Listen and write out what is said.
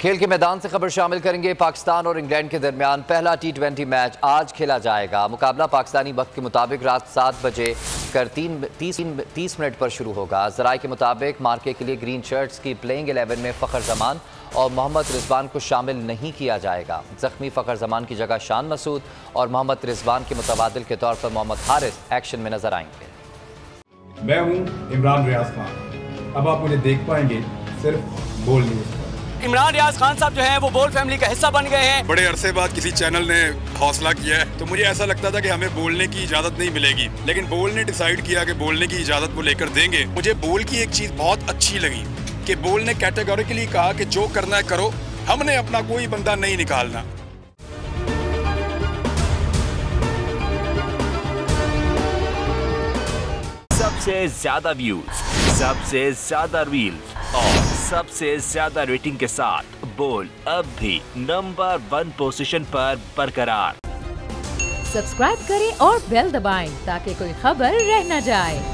खेल के मैदान से खबर शामिल करेंगे। पाकिस्तान और इंग्लैंड के दरमियान पहला T20 मैच आज खेला जाएगा। मुकाबला पाकिस्तानी वक्त के मुताबिक रात 7 बजे कर 30 मिनट पर शुरू होगा। ज़राए के मुताबिक मार्के के लिए ग्रीन शर्ट्स की प्लेइंग 11 में फ़खर जमान और मोहम्मद रिजवान को शामिल नहीं किया जाएगा। जख्मी फ़खर जमान की जगह शान मसूद और मोहम्मद रिजवान के मुतबादिल के तौर पर मोहम्मद हारिस एक्शन में नजर आएंगे। मैं हूं इमरान रियाज खान। अब आप मुझे देख पाएंगे सिर्फ बोल न्यूज़ पर। इमरान रियाज खान साहब जो हैं वो बोल फैमिली का हिस्सा बन गए हैं। बड़े अरसे बाद किसी चैनल ने हौसला किया है, तो मुझे ऐसा लगता था कि हमें बोलने की इजाजत नहीं मिलेगी, लेकिन बोल ने डिसाइड किया कि बोलने की इजाजत को लेकर देंगे। मुझे बोल की एक चीज बहुत अच्छी लगी कि बोल ने कैटेगोरिकली कहा कि जो करना है करो, हमने अपना कोई बंदा नहीं निकालना। सबसे ज्यादा व्यूज, सबसे ज्यादा रील्स और सबसे ज्यादा रेटिंग के साथ बोल अब भी नंबर 1 पोजीशन पर बरकरार। सब्सक्राइब करें और बेल दबाएं ताकि कोई खबर रह न जाए।